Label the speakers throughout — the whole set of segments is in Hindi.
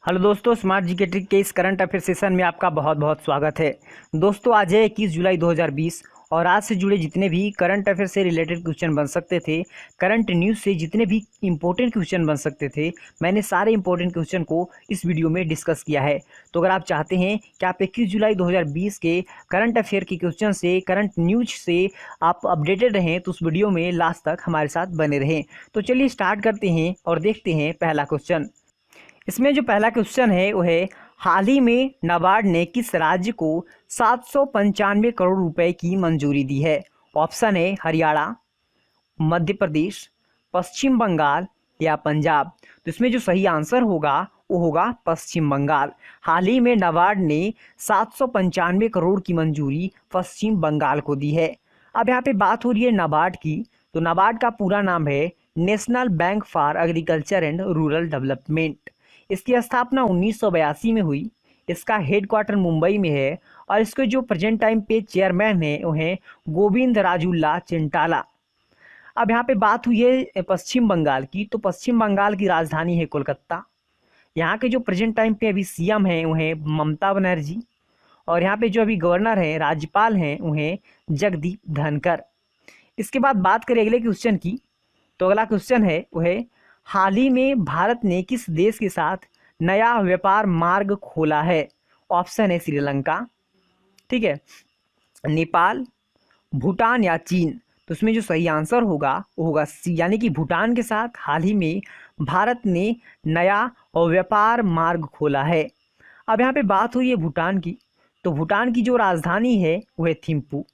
Speaker 1: हेलो दोस्तों, स्मार्ट जीके ट्रिक के इस करंट अफेयर सेशन में आपका बहुत बहुत स्वागत है। दोस्तों, आज है 21 जुलाई 2020 और आज से जुड़े जितने भी करंट अफेयर से रिलेटेड क्वेश्चन बन सकते थे, करंट न्यूज़ से जितने भी इंपॉर्टेंट क्वेश्चन बन सकते थे, मैंने सारे इंपॉर्टेंट क्वेश्चन को इस वीडियो में डिस्कस किया है। तो अगर आप चाहते हैं कि आप 21 जुलाई 2020 के करंट अफेयर के क्वेश्चन से, करंट न्यूज से आप अपडेटेड रहें, तो उस वीडियो में लास्ट तक हमारे साथ बने रहें। तो चलिए स्टार्ट करते हैं और देखते हैं पहला क्वेश्चन। इसमें जो पहला क्वेश्चन है वो है, हाल ही में नाबार्ड ने किस राज्य को 795 करोड़ रुपए की मंजूरी दी है? ऑप्शन है हरियाणा, मध्य प्रदेश, पश्चिम बंगाल या पंजाब। तो इसमें जो सही आंसर होगा वो होगा पश्चिम बंगाल। हाल ही में नाबार्ड ने 795 करोड़ की मंजूरी पश्चिम बंगाल को दी है। अब यहाँ पे बात हो रही है नाबार्ड की, तो नाबार्ड का पूरा नाम है national bank for agriculture and rural development. इसकी स्थापना 1982 में हुई। इसका हेडक्वार्टर मुंबई में है और इसके जो प्रेजेंट टाइम पे चेयरमैन है वो हैं गोविंद राजुल्ला चिंटाला। अब यहाँ पे बात हुई है पश्चिम बंगाल की, तो पश्चिम बंगाल की राजधानी है कोलकाता। यहाँ के जो प्रेजेंट टाइम पे अभी सीएम हैं वो हैं ममता बनर्जी और यहाँ पे जो अभी गवर्नर हैं, राज्यपाल हैं, वो हैं जगदीप धनखड़। इसके बाद बात करें अगले क्वेश्चन की, तो अगला क्वेश्चन है वो है, हाल ही में भारत ने किस देश के साथ नया व्यापार मार्ग खोला है? ऑप्शन है श्रीलंका, ठीक है, नेपाल, भूटान या चीन। तो इसमें जो सही आंसर होगा वो होगा सी, यानी कि भूटान के साथ हाल ही में भारत ने नया व्यापार मार्ग खोला है। अब यहाँ पे बात हुई है भूटान की, तो भूटान की जो राजधानी है वो है थिम्पू।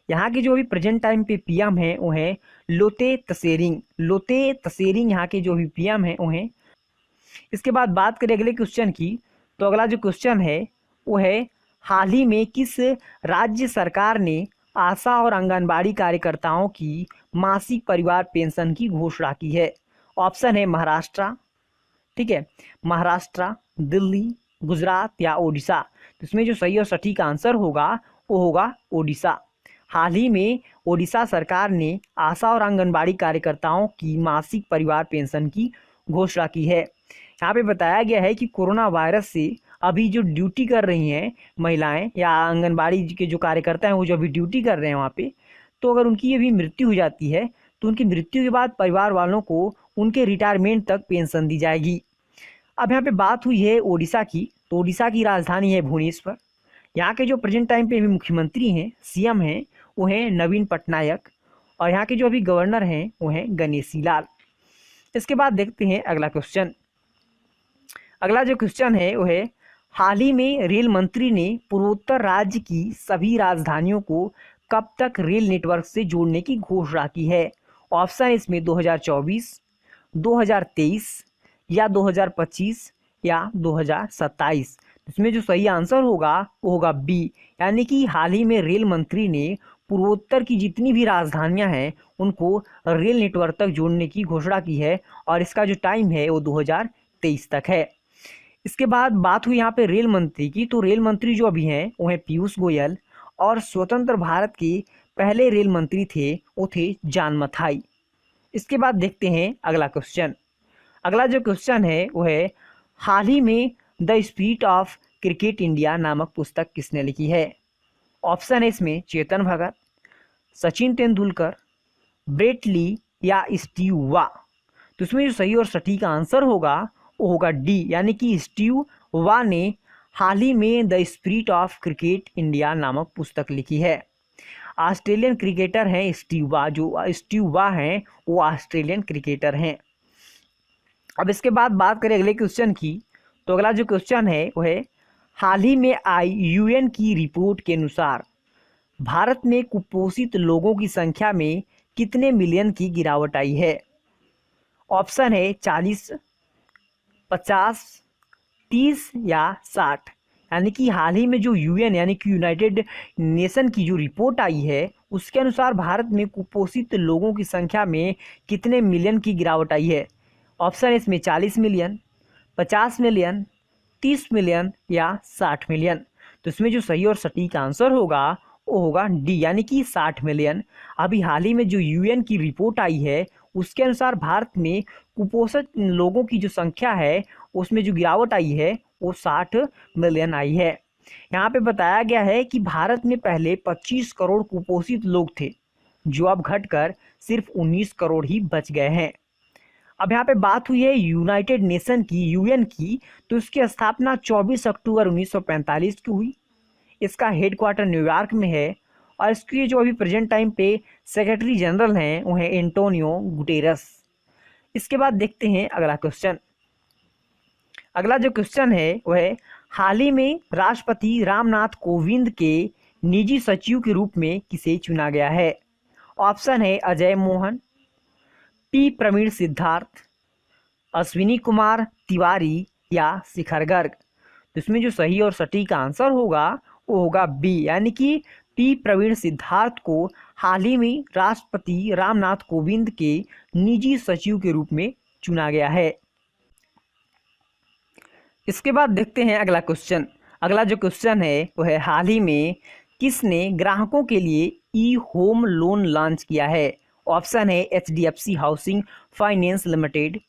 Speaker 1: यहाँ के जो अभी प्रेजेंट टाइम पे पीएम हैं वो हैं लोते तसेरिंग। लोते तसेरिंग यहाँ के जो अभी पीएम हैं वो हैं। इसके बाद बात करें अगले क्वेश्चन की, तो अगला जो क्वेश्चन है वो है, हाल ही में किस राज्य सरकार ने आशा और आंगनबाड़ी कार्यकर्ताओं की मासिक परिवार पेंशन की घोषणा की है? ऑप्शन है महाराष्ट्र, ठीक है, महाराष्ट्र, दिल्ली, गुजरात या ओडिशा। तो इसमें जो सही और सटीक आंसर होगा वो होगा ओडिशा। हाल ही में ओडिशा सरकार ने आशा और आंगनबाड़ी कार्यकर्ताओं की मासिक परिवार पेंशन की घोषणा की है। यहाँ पे बताया गया है कि कोरोना वायरस से अभी जो ड्यूटी कर रही हैं महिलाएं या आंगनबाड़ी के जो कार्यकर्ता हैं वो जो अभी ड्यूटी कर रहे हैं वहाँ पे, तो अगर उनकी अभी मृत्यु हो जाती है तो उनकी मृत्यु के बाद परिवार वालों को उनके रिटायरमेंट तक पेंशन दी जाएगी। अब यहाँ पे बात हुई है ओडिशा की, तो ओडिशा की राजधानी है भुवनेश्वर। यहाँ के जो प्रेजेंट टाइम पे अभी मुख्यमंत्री हैं, सीएम हैं, वो हैं नवीन पटनायक और यहाँ के जो अभी गवर्नर हैं वो हैं गणेशी लाल। इसके बाद देखते हैं अगला क्वेश्चन। अगला जो क्वेश्चन है वो है, हाल ही में रेल मंत्री ने पूर्वोत्तर राज्य की सभी राजधानियों को कब तक रेल नेटवर्क से जोड़ने की घोषणा की है? ऑप्शन इसमें 2024, 2023 या 2025 या 2027। इसमें जो सही आंसर होगा वो होगा बी, यानी कि हाल ही में रेल मंत्री ने पूर्वोत्तर की जितनी भी राजधानियां हैं उनको रेल नेटवर्क तक जोड़ने की घोषणा की है और इसका जो टाइम है वो 2023 तक है। इसके बाद बात हुई यहाँ पे रेल मंत्री की, तो रेल मंत्री जो अभी हैं वो हैं पीयूष गोयल और स्वतंत्र भारत के पहले रेल मंत्री थे वो थे जॉन मथाई। इसके बाद देखते हैं अगला क्वेश्चन। अगला जो क्वेश्चन है वो है, हाल ही में the spirit of cricket India नामक पुस्तक किसने लिखी है? ऑप्शन है इसमें चेतन भगत, सचिन तेंदुलकर, ब्रेट ली या स्टीव वा। तो इसमें जो सही और सटीक आंसर होगा वो होगा डी, यानी कि स्टीव वा ने हाल ही में the spirit of cricket India नामक पुस्तक लिखी है। ऑस्ट्रेलियन क्रिकेटर हैं स्टीव वा, जो स्टीव वा हैं वो ऑस्ट्रेलियन क्रिकेटर हैं। अब इसके बाद बात करें अगले क्वेश्चन की, तो अगला जो क्वेश्चन है वो है, हाल ही में आई यूएन की रिपोर्ट के अनुसार भारत में कुपोषित लोगों की संख्या में कितने मिलियन की गिरावट आई है? ऑप्शन है 40, 50, 30 या 60। यानी कि हाल ही में जो यूएन यानी कि यूनाइटेड नेशन की जो रिपोर्ट आई है उसके अनुसार भारत में कुपोषित लोगों की संख्या में कितने मिलियन की गिरावट आई है? ऑप्शन है इसमें 40 मिलियन, 50 मिलियन, 30 मिलियन या 60 मिलियन। तो इसमें जो सही और सटीक आंसर होगा वो होगा डी, यानी कि 60 मिलियन। अभी हाल ही में जो यूएन की रिपोर्ट आई है उसके अनुसार भारत में कुपोषित लोगों की जो संख्या है उसमें जो गिरावट आई है वो 60 मिलियन आई है। यहाँ पे बताया गया है कि भारत में पहले 25 करोड़ कुपोषित लोग थे, जो अब घटकर सिर्फ 19 करोड़ ही बच गए हैं। अब यहाँ पे बात हुई है यूनाइटेड नेशन की, यूएन की, तो इसकी स्थापना 24 अक्टूबर 1945 को हुई। इसका हेडक्वार्टर न्यूयॉर्क में है और इसके जो अभी प्रेजेंट टाइम पे सेक्रेटरी जनरल हैं वो हैं एंटोनियो गुटेरस। इसके बाद देखते हैं अगला क्वेश्चन। अगला जो क्वेश्चन है वह है, हाल ही में राष्ट्रपति रामनाथ कोविंद के निजी सचिव के रूप में किसे चुना गया है? ऑप्शन है अजय मोहन, पी प्रवीण सिद्धार्थ, अश्विनी कुमार तिवारी या शिखर गर्ग। तो इसमें जो सही और सटीक आंसर होगा वो होगा बी, यानी कि पी प्रवीण सिद्धार्थ को हाल ही में राष्ट्रपति रामनाथ कोविंद के निजी सचिव के रूप में चुना गया है। इसके बाद देखते हैं अगला क्वेश्चन। अगला जो क्वेश्चन है वो है, हाल ही में किसने ग्राहकों के लिए ई होम लोन लॉन्च किया है? ऑप्शन है एचडीएफसी हाउसिंग फाइनेंस लिमिटेड,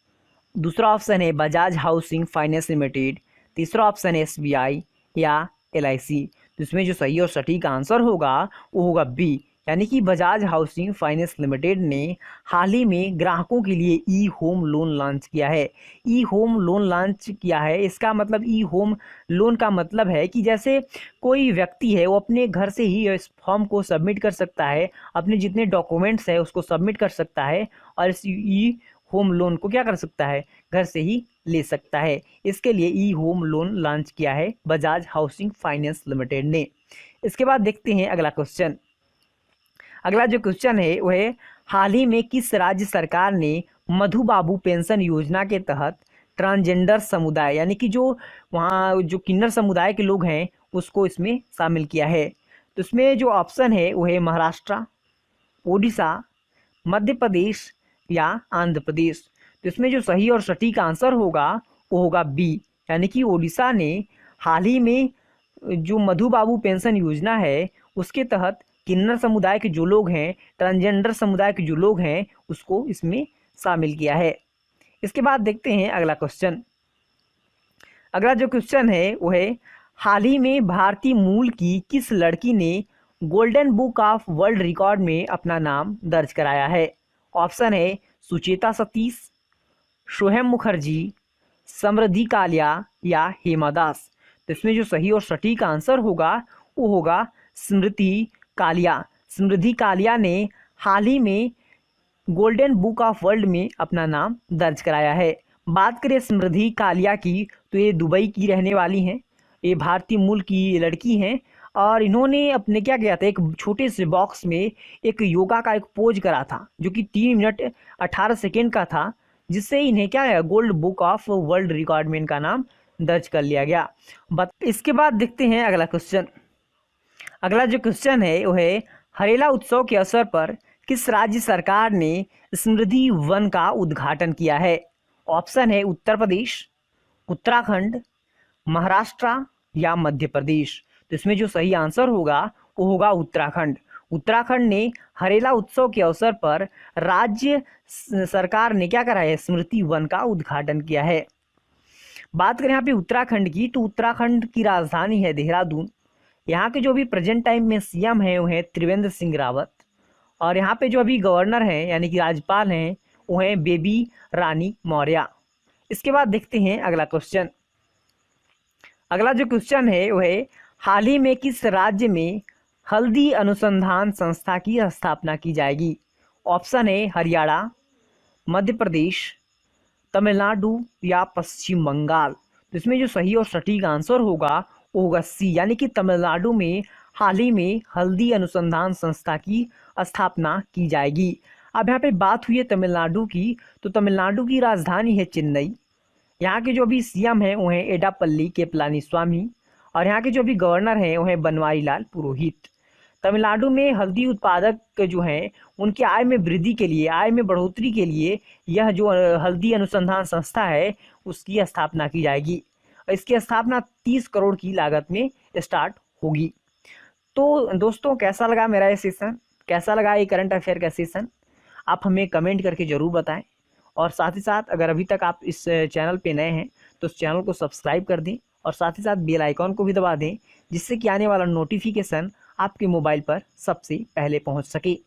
Speaker 1: दूसरा ऑप्शन है बजाज हाउसिंग फाइनेंस लिमिटेड, तीसरा ऑप्शन है एसबीआई या एलआईसी। तो इसमें जो सही और सटीक आंसर होगा वो होगा बी, यानी कि बजाज हाउसिंग फाइनेंस लिमिटेड ने हाल ही में ग्राहकों के लिए ई होम लोन लॉन्च किया है। ई होम लोन लॉन्च किया है, इसका मतलब ई होम लोन का मतलब है कि जैसे कोई व्यक्ति है वो अपने घर से ही इस फॉर्म को सबमिट कर सकता है, अपने जितने डॉक्यूमेंट्स है उसको सबमिट कर सकता है और इस ई होम लोन को क्या कर सकता है, घर से ही ले सकता है। इसके लिए ई होम लोन लॉन्च किया है बजाज हाउसिंग फाइनेंस लिमिटेड ने। इसके बाद देखते हैं अगला क्वेश्चन। अगला जो क्वेश्चन है वह है, हाल ही में किस राज्य सरकार ने मधु बाबू पेंशन योजना के तहत ट्रांसजेंडर समुदाय, यानी कि जो वहाँ जो किन्नर समुदाय के लोग हैं उसको इसमें शामिल किया है? तो इसमें जो ऑप्शन है वह है महाराष्ट्र, ओडिशा, मध्य प्रदेश या आंध्र प्रदेश। तो इसमें जो सही और सटीक आंसर होगा वो होगा बी, यानी कि ओडिशा ने हाल ही में जो मधु बाबू पेंशन योजना है उसके तहत किन्नर समुदाय के जो लोग हैं, ट्रांसजेंडर समुदाय के जो लोग हैं उसको इसमें शामिल किया है। इसके बाद देखते हैं अगला क्वेश्चन। अगला जो क्वेश्चन है वो है, हाल ही में भारतीय मूल की किस लड़की ने golden book of world record में अपना नाम दर्ज कराया है? ऑप्शन है सुचेता सतीश, शोहेम मुखर्जी, समृद्धि कालिया या हेमा दास। तो इसमें जो सही और सटीक आंसर होगा वो होगा स्मृति कालिया। समृद्धि कालिया ने हाल ही में गोल्डन बुक ऑफ वर्ल्ड में अपना नाम दर्ज कराया है। बात करें समृद्धि कालिया की तो ये दुबई की रहने वाली हैं, ये भारतीय मूल की लड़की हैं और इन्होंने अपने क्या किया था, एक छोटे से बॉक्स में एक योगा का एक पोज करा था जो कि 3 मिनट 18 सेकेंड का था, जिससे इन्हें क्या है gold book of world record में इनका नाम दर्ज कर लिया गया। इसके बाद देखते हैं अगला क्वेश्चन। अगला जो क्वेश्चन है वो है, हरेला उत्सव के अवसर पर किस राज्य सरकार ने समृद्धि वन का उद्घाटन किया है? ऑप्शन है उत्तर प्रदेश, उत्तराखंड, महाराष्ट्र या मध्य प्रदेश। तो इसमें जो सही आंसर होगा वो होगा उत्तराखंड। उत्तराखंड ने हरेला उत्सव के अवसर पर राज्य सरकार ने क्या करा है, स्मृति वन का उद्घाटन किया है। बात करें यहाँ पे उत्तराखंड की तो उत्तराखंड की राजधानी है देहरादून। यहाँ के जो भी प्रेजेंट टाइम में सीएम हैं वो हैं त्रिवेंद्र सिंह रावत और यहाँ पे जो अभी गवर्नर हैं यानी कि राज्यपाल हैं वो हैं बेबी रानी मौर्य। इसके बाद देखते हैं अगला क्वेश्चन। अगला जो क्वेश्चन है वो है, हाल ही में किस राज्य में हल्दी अनुसंधान संस्था की स्थापना की जाएगी? ऑप्शन है हरियाणा, मध्य प्रदेश, तमिलनाडु या पश्चिम बंगाल। तो इसमें जो सही और सटीक आंसर होगा वो होगा सी, यानी कि तमिलनाडु में हाल ही में हल्दी अनुसंधान संस्था की स्थापना की जाएगी। अब यहाँ पे बात हुई है तमिलनाडु की, तो तमिलनाडु की राजधानी है चेन्नई। यहाँ के जो अभी सीएम हैं वो हैं एडापल्ली के पलानीस्वामी और यहाँ के जो अभी गवर्नर हैं वो हैं बनवारी लाल पुरोहित। तमिलनाडु में हल्दी उत्पादक जो हैं उनकी आय में वृद्धि के लिए, आय में बढ़ोतरी के लिए यह जो हल्दी अनुसंधान संस्था है उसकी स्थापना की जाएगी। इसकी स्थापना 30 करोड़ की लागत में स्टार्ट होगी। तो दोस्तों कैसा लगा मेरा ये सेशन, कैसा लगा ये करंट अफेयर का सेशन, आप हमें कमेंट करके ज़रूर बताएं। और साथ ही साथ अगर अभी तक आप इस चैनल पे नए हैं तो इस चैनल को सब्सक्राइब कर दें और साथ ही साथ बेल आइकॉन को भी दबा दें, जिससे कि आने वाला नोटिफिकेशन आपके मोबाइल पर सबसे पहले पहुंच सके।